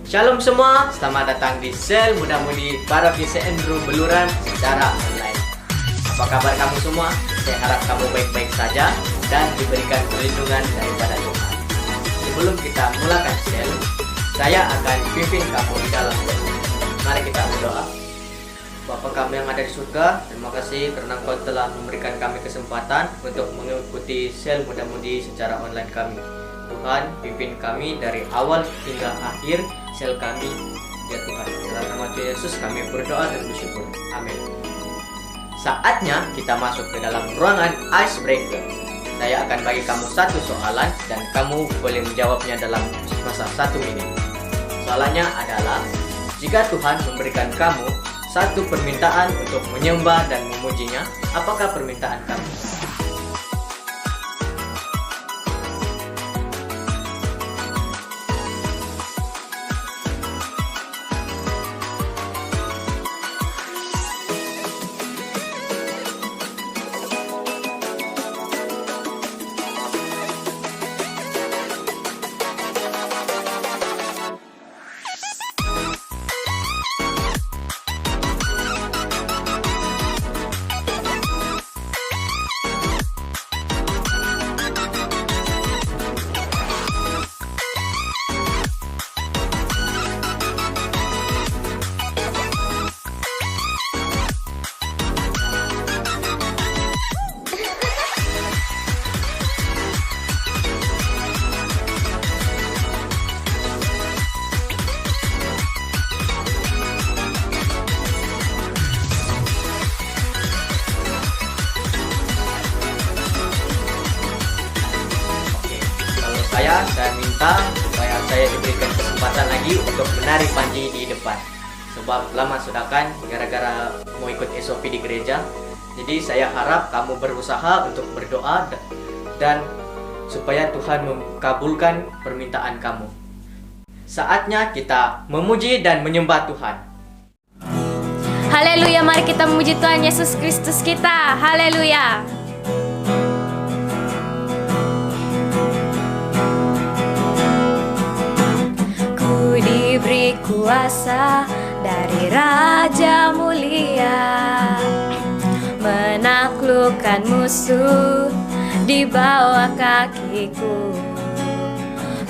Shalom semua, selamat datang di Sel Muda Mudi Paroki St. Andrew Beluran secara online. Apa kabar kamu semua? Saya harap kamu baik-baik saja dan diberikan perlindungan daripada Tuhan. Sebelum kita mulakan Sel, saya akan pimpin kamu di dalam doa. Mari kita berdoa. Bapa kami yang ada di surga, terima kasih karena Engkau telah memberikan kami kesempatan untuk mengikuti Sel Muda Mudi secara online kami. Tuhan, pimpin kami dari awal hingga akhir sel kami, ya Tuhan. Dalam nama Tuhan Yesus kami berdoa dan bersyukur. Amin. Saatnya kita masuk ke dalam ruangan icebreaker. Saya akan bagi kamu satu soalan dan kamu boleh menjawabnya dalam masa 1 menit. Soalannya adalah, jika Tuhan memberikan kamu satu permintaan untuk menyembah dan memujinya, apakah permintaan kamu? Saya minta supaya saya diberikan kesempatan lagi untuk menari panji di depan. Sebab lama sudah kan gara-gara mau ikut SOP di gereja. Jadi saya harap kamu berusaha untuk berdoa dan supaya Tuhan mengabulkan permintaan kamu. Saatnya kita memuji dan menyembah Tuhan. Haleluya, mari kita memuji Tuhan Yesus Kristus kita. Haleluya. Diberi kuasa dari Raja Mulia, menaklukkan musuh di bawah kakiku.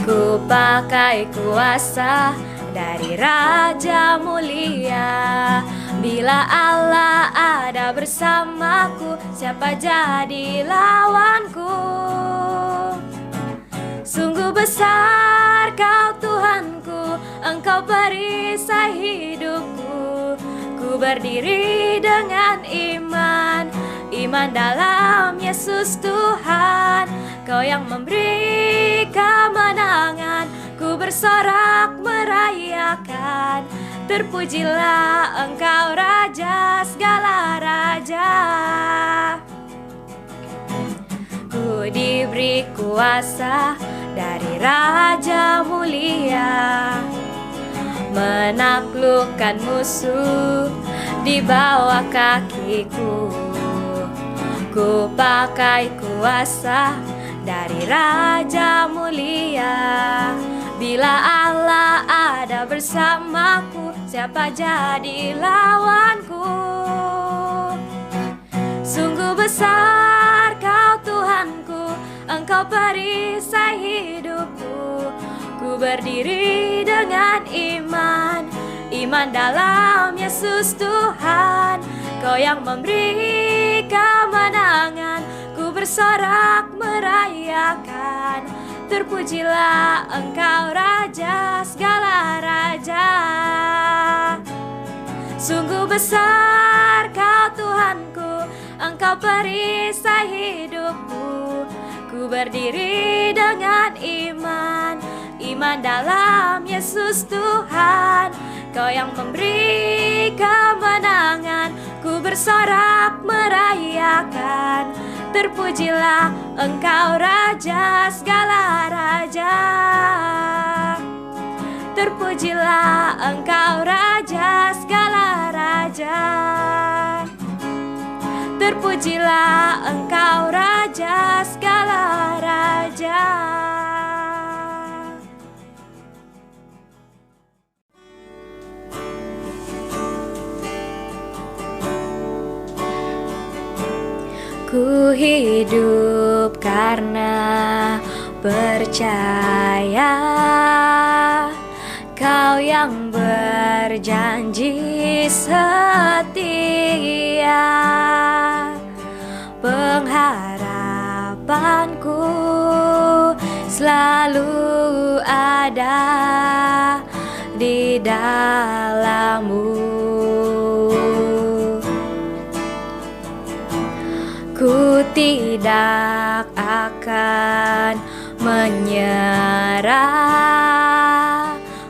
Ku pakai kuasa dari Raja Mulia. Bila Allah ada bersamaku, siapa jadi lawanku? Sungguh besar Kau Tuhanku, Engkau perisai hidupku. Ku berdiri dengan iman, iman dalam Yesus Tuhan. Kau yang memberi kemenangan, ku bersorak merayakan. Terpujilah Engkau Raja segala raja. Ku diberi kuasa dari Raja Mulia, menaklukkan musuh di bawah kakiku. Ku pakai kuasa dari Raja Mulia. Bila Allah ada bersamaku, siapa jadi lawanku? Sungguh besar Kau Tuhanku, Engkau perisai hidupku. Ku berdiri dengan iman, iman dalam Yesus Tuhan. Kau yang memberi kemenangan, ku bersorak merayakan. Terpujilah Engkau Raja segala raja. Sungguh besar Kau Tuhanku, Engkau perisai hidupku. Ku berdiri dengan iman, iman dalam Yesus Tuhan. Kau yang memberi kemenangan, ku bersorak merayakan. Terpujilah Engkau Raja segala raja. Terpujilah Engkau Raja segala raja. Terpujilah Engkau Raja segala raja. 家。Ku hidup karena percaya Kau yang berjanji setia. Pengharapanku selalu ada di dalam-Mu. Ku tidak akan menyerah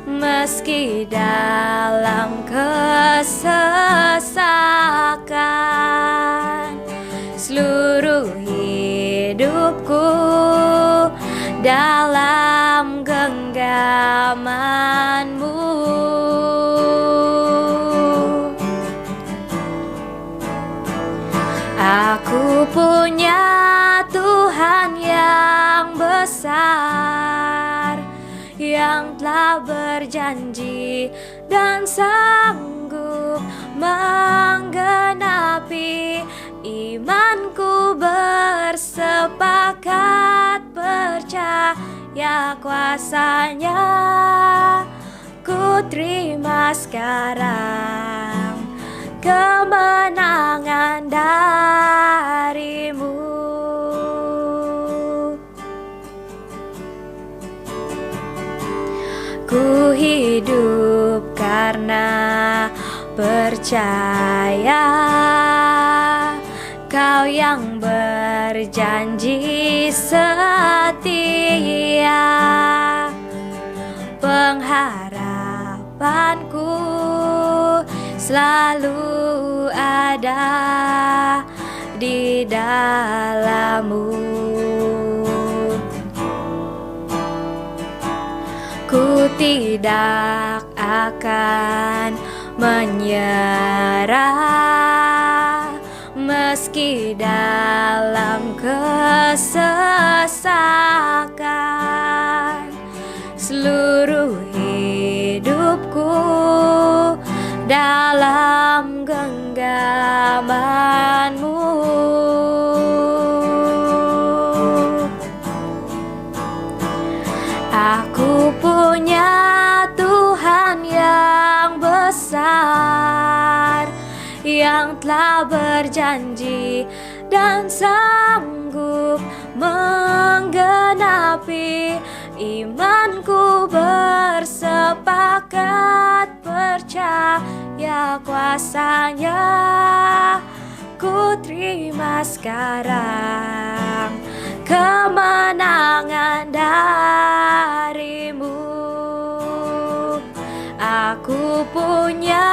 meski dalam kesesakan. Seluruh hidupku dalam genggaman-Mu. Aku punya Tuhan yang besar, yang telah berjanji dan sanggup menggenapi. Imanku bersepakat percaya kuasa-Nya. Ku terima sekarang kemenangan dari-Mu. Ku hidup karena percaya Kau yang berjanji setia. Pengharapanku selalu ada di dalam-Mu. Ku tidak akan menyerah meski dalam kesesakan. Seluruh hidupku dalam genggaman-Mu. Aku punya Tuhan yang besar, yang telah berjanji dan sanggup menggenapi. Imanku bersepakat percaya kuasa-Nya. Ku terima sekarang kemenangan dari-Mu. Aku punya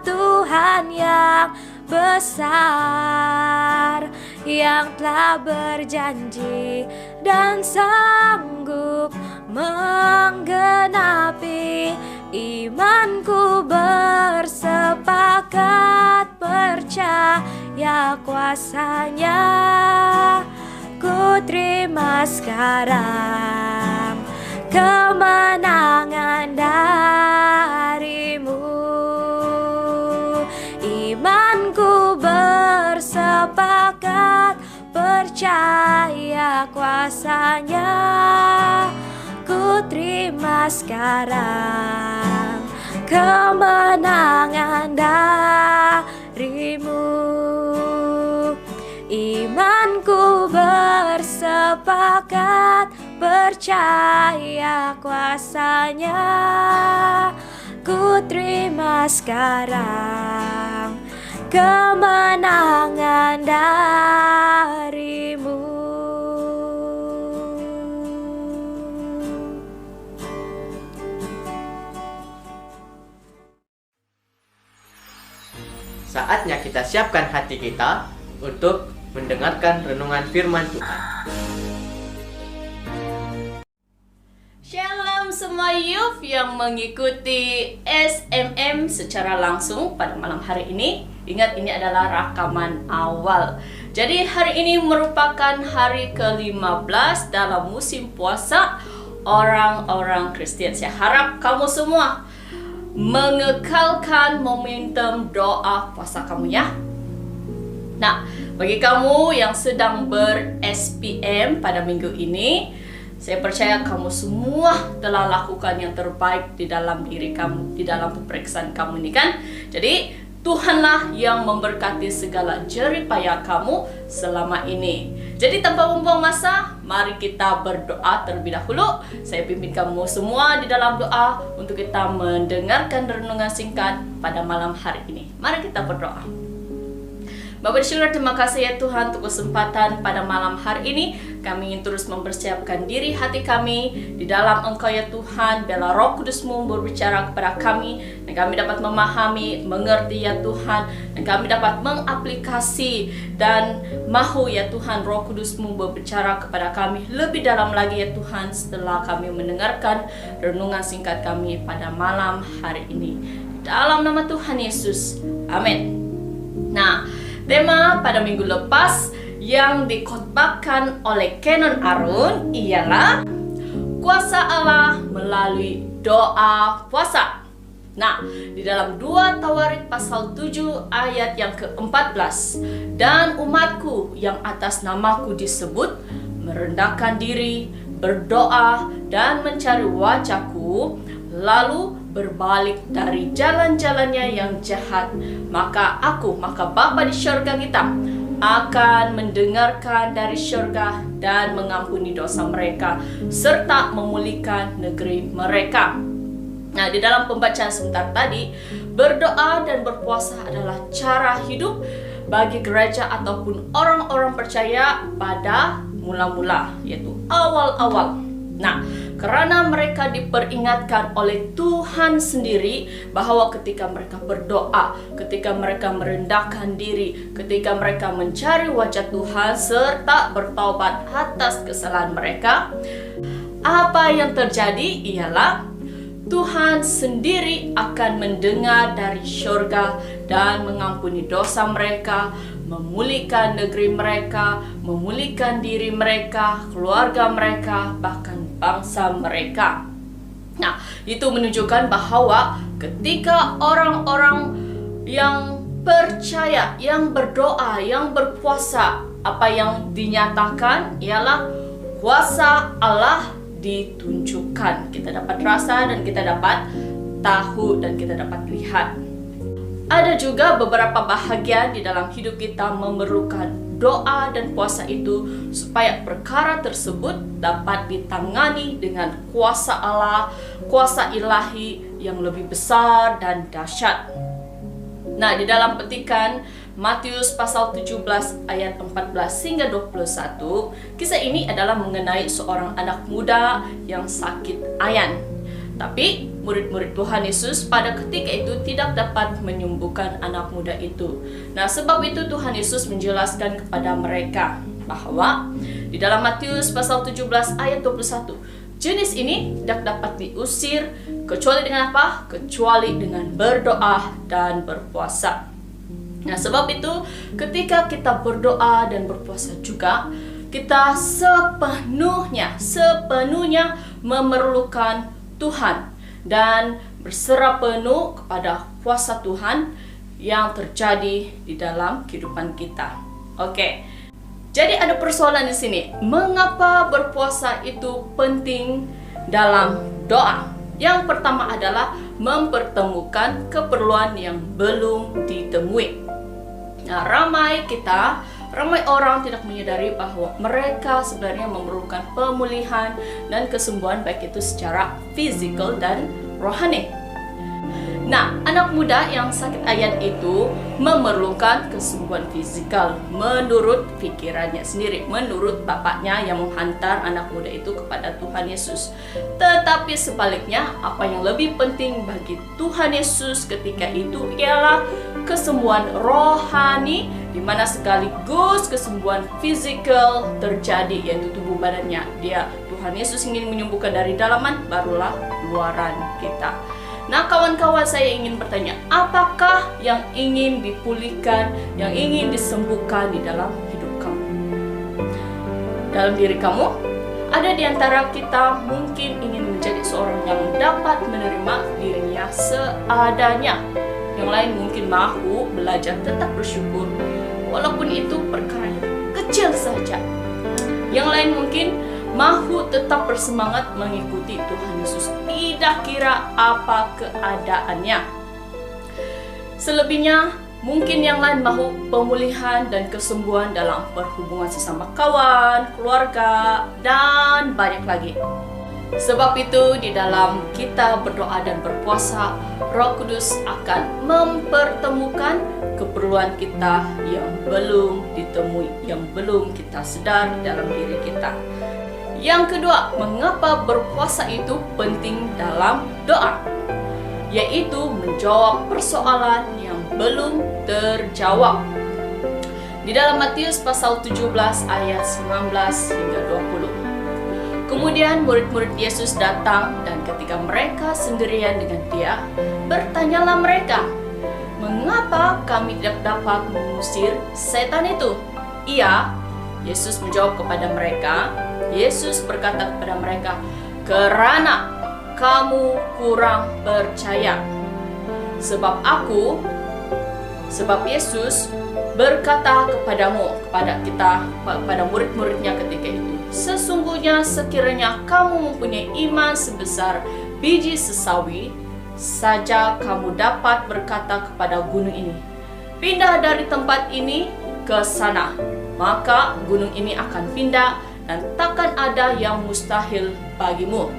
Tuhan yang besar, yang telah berjanji dan sanggup menggenapi. Imanku bersepakat percaya kuasa-Nya. Ku terima sekarang kemenangan dari-Mu. Imanku bersepakat percaya kuasa-Nya. Ku terima sekarang kemenangan dari-Mu. Imanku bersepakat percaya kuasa-Nya. Ku terima sekarang kemenangan dari-Mu. Saatnya kita siapkan hati kita untuk mendengarkan renungan firman Tuhan. Shalom semua youth yang mengikuti SMM secara langsung pada malam hari ini. Ingat, ini adalah rakaman awal. Jadi hari ini merupakan hari ke-15 dalam musim puasa orang-orang Kristen. Saya harap kamu semua mengekalkan momentum doa puasa kamu ya. Nah, Bagi kamu yang sedang ber-SPM pada minggu ini, saya percaya kamu semua telah lakukan yang terbaik di dalam diri kamu, di dalam pemeriksaan kamu ini kan. Jadi Tuhanlah yang memberkati segala jerih payah kamu selama ini. Jadi tanpa membuang masa, mari kita berdoa terlebih dahulu. Saya pimpin kamu semua di dalam doa untuk kita mendengarkan renungan singkat pada malam hari ini. Mari kita berdoa. Bapa di surga, terima kasih ya Tuhan untuk kesempatan pada malam hari ini. Kami ingin terus mempersiapkan diri hati kami di dalam Engkau ya Tuhan. Biarlah Roh Kudus-Mu berbicara kepada kami, dan kami dapat memahami, mengerti ya Tuhan, dan kami dapat mengaplikasi dan mahu ya Tuhan Roh Kudus-Mu berbicara kepada kami lebih dalam lagi ya Tuhan setelah kami mendengarkan renungan singkat kami pada malam hari ini. Dalam nama Tuhan Yesus, amin. Nah, tema pada minggu lepas yang dikhotbahkan oleh Kenon Arun ialah kuasa Allah melalui doa puasa. Nah, di dalam 2 Tawarik pasal 7 ayat yang ke-14, dan umatku yang atas namaku disebut merendahkan diri, berdoa dan mencari wajahku, lalu berbalik dari jalan-jalannya yang jahat, maka Bapa di syurga kita akan mendengarkan dari syurga dan mengampuni dosa mereka serta memulihkan negeri mereka. Nah, di dalam pembacaan sebentar tadi, berdoa dan berpuasa adalah cara hidup bagi gereja ataupun orang-orang percaya pada mula-mula, yaitu awal-awal. Nah, karena mereka diperingatkan oleh Tuhan sendiri bahwa ketika mereka berdoa, ketika mereka merendahkan diri, ketika mereka mencari wajah Tuhan serta bertaubat atas kesalahan mereka, apa yang terjadi ialah Tuhan sendiri akan mendengar dari syurga dan mengampuni dosa mereka, memulihkan negeri mereka, memulihkan diri mereka, keluarga mereka, bahkan bangsa mereka. Nah, itu menunjukkan bahwa ketika orang-orang yang percaya, yang berdoa, yang berpuasa, apa yang dinyatakan ialah kuasa Allah ditunjukkan. Kita dapat rasa dan kita dapat tahu dan kita dapat lihat. Ada juga beberapa bahagian di dalam hidup kita memerlukan doa dan puasa itu supaya perkara tersebut dapat ditangani dengan kuasa Allah, kuasa ilahi yang lebih besar dan dahsyat. Nah, di dalam petikan Matius pasal 17 ayat 14 hingga 21, kisah ini adalah mengenai seorang anak muda yang sakit ayan. Tapi murid-murid Tuhan Yesus pada ketika itu tidak dapat menyembuhkan anak muda itu. Nah, sebab itu Tuhan Yesus menjelaskan kepada mereka bahwa di dalam Matius pasal 17 ayat 21, jenis ini tidak dapat diusir kecuali dengan apa? Kecuali dengan berdoa dan berpuasa. Nah, sebab itu ketika kita berdoa dan berpuasa juga, kita sepenuhnya memerlukan Tuhan dan berserah penuh kepada kuasa Tuhan yang terjadi di dalam kehidupan kita. Oke. Jadi ada persoalan di sini. Mengapa berpuasa itu penting dalam doa? Yang pertama adalah mempertemukan keperluan yang belum ditemui. Nah, ramai orang tidak menyadari bahwa mereka sebenarnya memerlukan pemulihan dan kesembuhan, baik itu secara fisikal dan rohani. Nah, anak muda yang sakit ayan itu memerlukan kesembuhan fisikal menurut pikirannya sendiri, menurut bapaknya yang menghantar anak muda itu kepada Tuhan Yesus. Tetapi sebaliknya, apa yang lebih penting bagi Tuhan Yesus ketika itu ialah kesembuhan rohani, di mana sekaligus kesembuhan fisikal terjadi, yaitu tubuh badannya. Tuhan Yesus ingin menyembuhkan dari dalaman, barulah luaran kita. Nah, kawan-kawan, saya ingin bertanya, apakah yang ingin dipulihkan, yang ingin disembuhkan di dalam hidup kamu? Dalam diri kamu, ada di antara kita mungkin ingin menjadi seorang yang dapat menerima dirinya seadanya. Yang lain mungkin mahu belajar tetap bersyukur, walaupun itu perkara saja. Yang lain mungkin mahu tetap bersemangat mengikuti Tuhan Yesus, tidak kira apa keadaannya. Selebihnya, mungkin yang lain mahu pemulihan dan kesembuhan dalam perhubungan sesama kawan, keluarga, dan banyak lagi. Sebab itu di dalam kita berdoa dan berpuasa, Roh Kudus akan mempertemukan keperluan kita yang belum ditemui, yang belum kita sedar dalam diri kita. Yang kedua, mengapa berpuasa itu penting dalam doa? Yaitu menjawab persoalan yang belum terjawab. Di dalam Matius pasal 17 ayat 19 hingga 20. Kemudian murid-murid Yesus datang dan ketika mereka sendirian dengan Dia, bertanyalah mereka, "Mengapa kami tidak dapat mengusir setan itu?" Yesus menjawab kepada mereka, Yesus berkata kepada mereka, "Karena kamu kurang percaya. Sebab Yesus berkata kepada murid-muridnya ketika itu, sesungguhnya sekiranya kamu mempunyai iman sebesar biji sesawi saja, kamu dapat berkata kepada gunung ini, pindah dari tempat ini ke sana, maka gunung ini akan pindah dan takkan ada yang mustahil bagimu."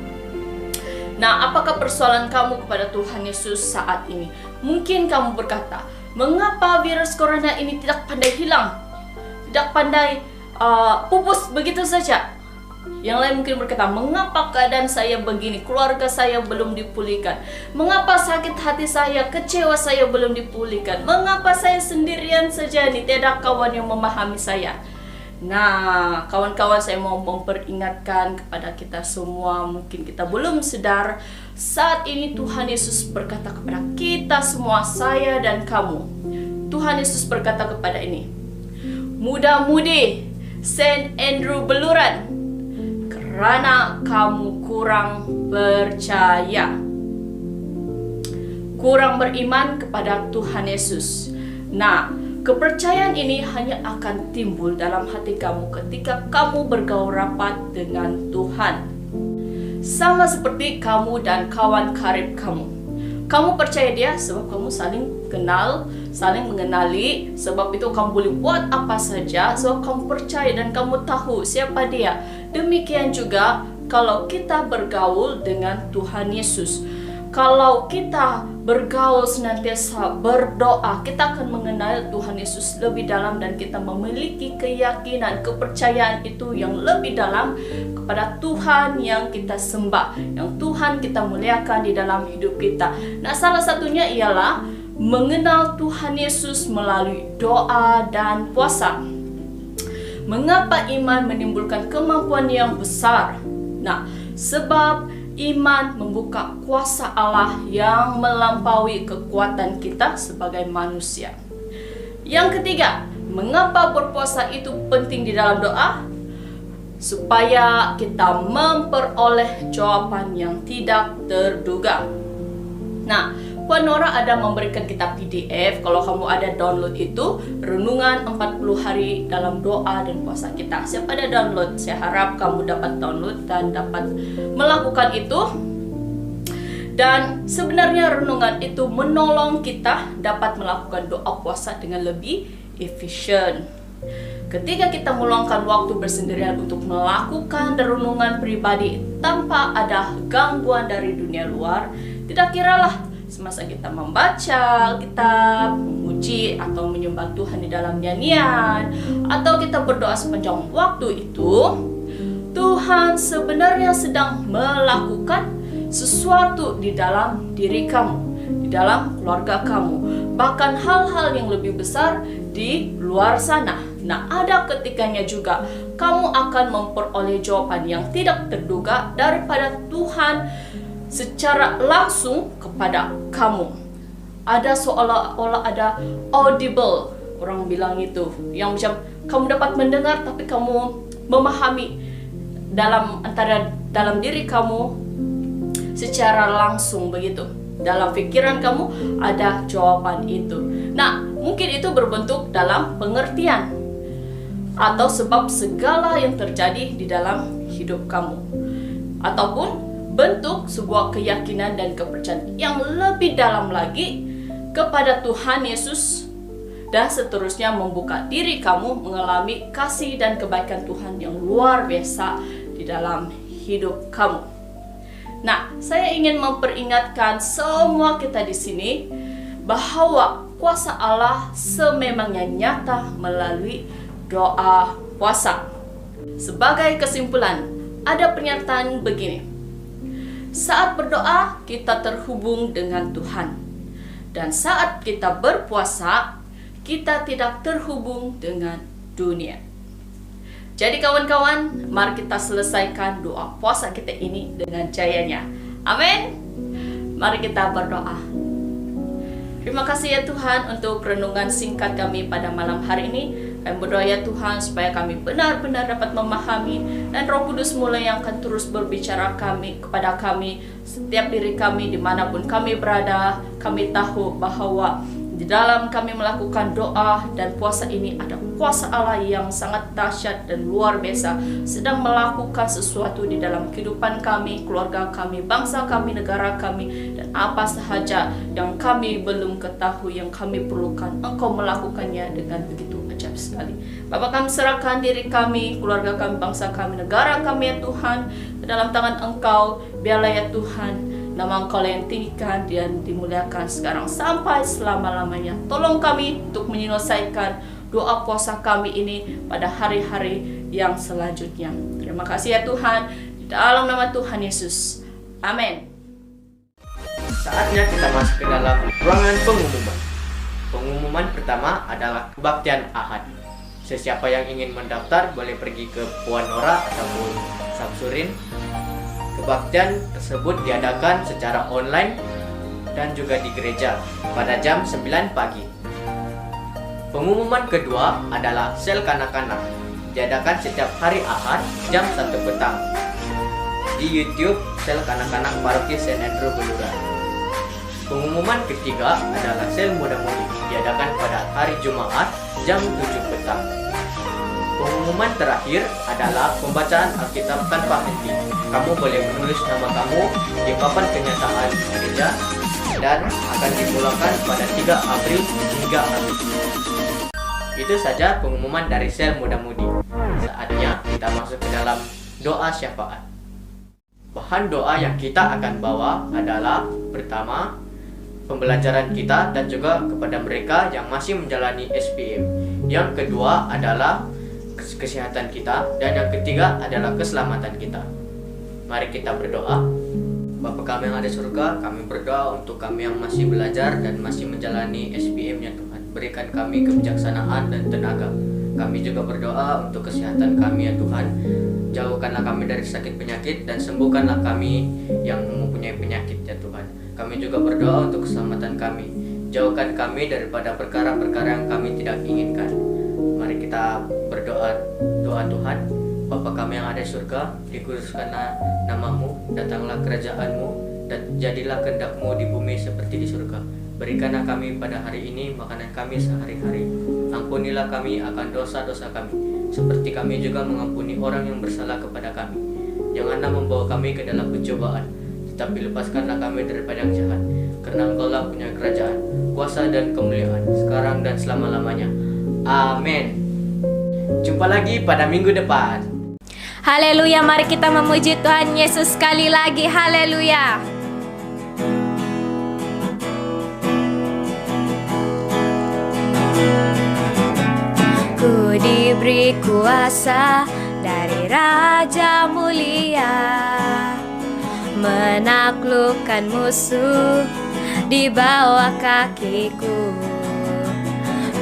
Nah, apakah persoalan kamu kepada Tuhan Yesus saat ini? Mungkin kamu berkata, mengapa virus corona ini tidak pandai hilang? Tidak pandai pupus begitu saja. Yang lain mungkin berkata, mengapa keadaan saya begini? Keluarga saya belum dipulihkan. Mengapa sakit hati saya, kecewa saya belum dipulihkan? Mengapa saya sendirian saja nih, tidak kawan yang memahami saya? Nah, kawan-kawan, saya mau memperingatkan kepada kita semua, mungkin kita belum sadar, saat ini Tuhan Yesus berkata kepada kita semua, saya dan kamu. Tuhan Yesus berkata kepada ini, muda-mudi Saint Andrew Beluran, karena kamu kurang percaya, kurang beriman kepada Tuhan Yesus. Nah, kepercayaan ini hanya akan timbul dalam hati kamu ketika kamu bergaul rapat dengan Tuhan. Sama seperti kamu dan kawan karib kamu. Kamu percaya dia sebab kamu saling kenal, saling mengenali. Sebab itu kamu boleh buat apa saja sebab kamu percaya dan kamu tahu siapa dia. Demikian juga kalau kita bergaul dengan Tuhan Yesus. Kalau kita bergaul senantiasa berdoa, kita akan mengenal Tuhan Yesus lebih dalam dan kita memiliki keyakinan, kepercayaan itu yang lebih dalam kepada Tuhan yang kita sembah, yang Tuhan kita muliakan di dalam hidup kita. Nah, salah satunya ialah mengenal Tuhan Yesus melalui doa dan puasa. Mengapa iman menimbulkan kemampuan yang besar? Nah, sebab iman membuka kuasa Allah yang melampaui kekuatan kita sebagai manusia. Yang ketiga, mengapa berpuasa itu penting di dalam doa? Supaya kita memperoleh jawaban yang tidak terduga. Nah, Puan Nora ada memberikan kita PDF. Kalau kamu ada download itu, renungan 40 hari dalam doa dan puasa kita. Siapa ada download? Saya harap kamu dapat download dan dapat melakukan itu. Dan sebenarnya renungan itu menolong kita dapat melakukan doa puasa dengan lebih efisien. Ketika kita meluangkan waktu bersendirian untuk melakukan renungan pribadi tanpa ada gangguan dari dunia luar, tidak kiralah semasa kita membaca Alkitab, memuji atau menyembah Tuhan di dalam nyanyian, atau kita berdoa sepanjang waktu itu, Tuhan sebenarnya sedang melakukan sesuatu di dalam diri kamu, di dalam keluarga kamu, bahkan hal-hal yang lebih besar di luar sana. Nah, ada ketikanya juga kamu akan memperoleh jawaban yang tidak terduga daripada Tuhan secara langsung kepada kamu. Ada seolah-olah ada audible, orang bilang itu, yang macam kamu dapat mendengar tapi kamu memahami dalam diri kamu secara langsung begitu. Dalam pikiran kamu ada jawaban itu. Nah, mungkin itu berbentuk dalam pengertian. atau sebab segala yang terjadi di dalam hidup kamu, ataupun bentuk sebuah keyakinan dan kepercayaan yang lebih dalam lagi kepada Tuhan Yesus, dan seterusnya membuka diri kamu mengalami kasih dan kebaikan Tuhan yang luar biasa di dalam hidup kamu. Nah, saya ingin memperingatkan semua kita di sini bahwa kuasa Allah sememangnya nyata melalui doa puasa. Sebagai kesimpulan, ada pernyataan begini: saat berdoa kita terhubung dengan Tuhan, dan saat kita berpuasa kita tidak terhubung dengan dunia. Jadi kawan-kawan, mari kita selesaikan doa puasa kita ini dengan jayanya. Amin. Mari kita berdoa. Terima kasih ya Tuhan untuk renungan singkat kami pada malam hari ini. Kami berdoa ya Tuhan supaya kami benar-benar dapat memahami, dan Roh Kudus mulai yang akan terus berbicara kepada kami, setiap diri kami dimanapun kami berada. Kami tahu bahwa di dalam kami melakukan doa dan puasa ini ada kuasa Allah yang sangat dahsyat dan luar biasa sedang melakukan sesuatu di dalam kehidupan kami, keluarga kami, bangsa kami, negara kami, dan apa sahaja yang kami belum ketahui, yang kami perlukan. Engkau melakukannya dengan begitu ajaib sekali. Bapa, kami serahkan diri kami, keluarga kami, bangsa kami, negara kami ya Tuhan, ke dalam tangan Engkau. Biarlah ya Tuhan nama Engkau yang tinggikan dan dimuliakan sekarang sampai selama-lamanya. Tolong kami untuk menyelesaikan doa puasa kami ini pada hari-hari yang selanjutnya. Terima kasih ya Tuhan, di dalam nama Tuhan Yesus. Amin. Saatnya kita masuk ke dalam ruangan pengumuman. Pengumuman pertama adalah kebaktian Ahad. Sesiapa yang ingin mendaftar boleh pergi ke Puan Nora ataupun Samsurin. Kebaktian tersebut diadakan secara online dan juga di gereja pada jam 9 pagi. Pengumuman kedua adalah sel kanak-kanak. Diadakan setiap hari Ahad jam 1 petang di YouTube sel kanak-kanak Paroki St. Andrew Beluran. Pengumuman ketiga adalah sel muda-mudi. Diadakan pada hari Jumat jam 7 petang. Pengumuman terakhir adalah pembacaan Alkitab tanpa henti. Kamu boleh menulis nama kamu di papan kenyataan gereja dan akan dipulangkan pada 3 April hingga Agustus. Itu saja pengumuman dari sel muda-mudi. Saatnya kita masuk ke dalam doa syafaat. Bahan doa yang kita akan bawa adalah pertama, pembelajaran kita dan juga kepada mereka yang masih menjalani SPM. Yang kedua adalah kesehatan kita, dan yang ketiga adalah keselamatan kita. Mari kita berdoa. Bapa kami yang ada di surga, kami berdoa untuk kami yang masih belajar dan masih menjalani SPM ya Tuhan. Berikan kami kebijaksanaan dan tenaga. Kami juga berdoa untuk kesehatan kami ya Tuhan. Jauhkanlah kami dari sakit penyakit dan sembuhkanlah kami yang mempunyai penyakit ya Tuhan. Kami juga berdoa untuk keselamatan kami. Jauhkan kami daripada perkara-perkara yang kami tidak inginkan. Mari kita berdoa. Doa Tuhan. Bapa kami yang ada di surga, dikuduskanlah namamu, datanglah kerajaanmu, dan jadilah kehendak-mu di bumi seperti di surga. Berikanlah kami pada hari ini makanan kami sehari-hari. Ampunilah kami akan dosa-dosa kami, seperti kami juga mengampuni orang yang bersalah kepada kami. Janganlah membawa kami ke dalam pencobaan, tetapi lepaskanlah kami daripada yang jahat. Karena Engkau-lah punya kerajaan, kuasa dan kemuliaan, sekarang dan selama-lamanya. Amin. Jumpa lagi pada minggu depan. Haleluya, mari kita memuji Tuhan Yesus sekali lagi. Haleluya. Ku diberi kuasa dari Raja Mulia, menaklukkan musuh di bawah kakiku.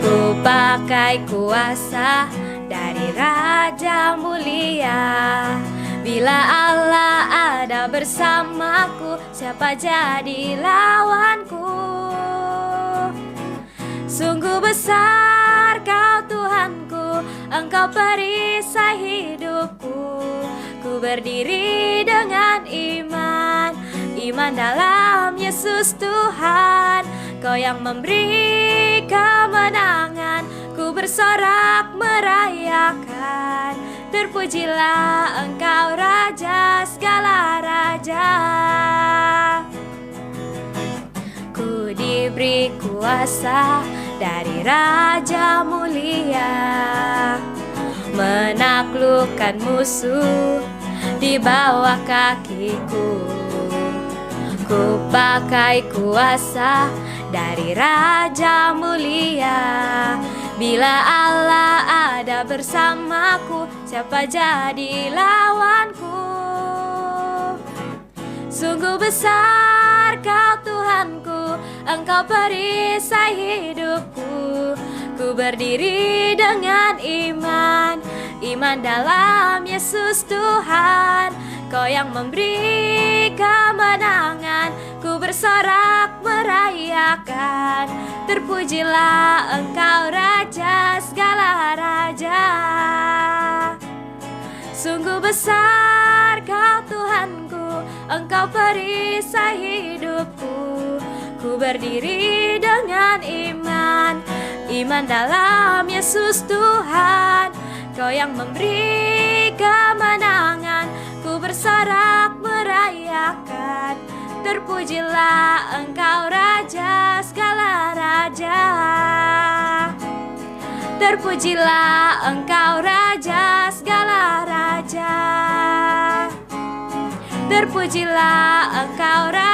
Ku pakai kuasa dari Raja Mulia. Bila Allah ada bersamaku, siapa jadi lawanku? Sungguh besar Kau Tuhanku, Engkau perisai hidupku. Ku berdiri dengan iman, iman dalam Yesus Tuhan. Kau yang memberi kemenangan, ku bersorak merayakan. Terpujilah Engkau Raja segala raja. Ku diberi kuasa dari Raja mulia, menaklukkan musuh di bawah kakiku. Ku pakai kuasa dari Raja mulia. Bila Allah ada bersamaku, siapa jadi lawanku? Sungguh besar Kau Tuhanku, Engkau perisai hidupku. Ku berdiri dengan iman, iman dalam Yesus Tuhan. Kau yang memberi kemenangan, ku bersorak merayakan. Terpujilah Engkau Raja segala raja. Sungguh besar Kau Tuhanku, Engkau perisai hidupku. Ku berdiri dengan iman, iman dalam Yesus Tuhan. Kau yang memberi kemenangan, ku bersorak merayakan. Terpujilah Engkau Raja segala raja. Terpujilah Engkau Raja segala raja. Terpujilah Engkau Raja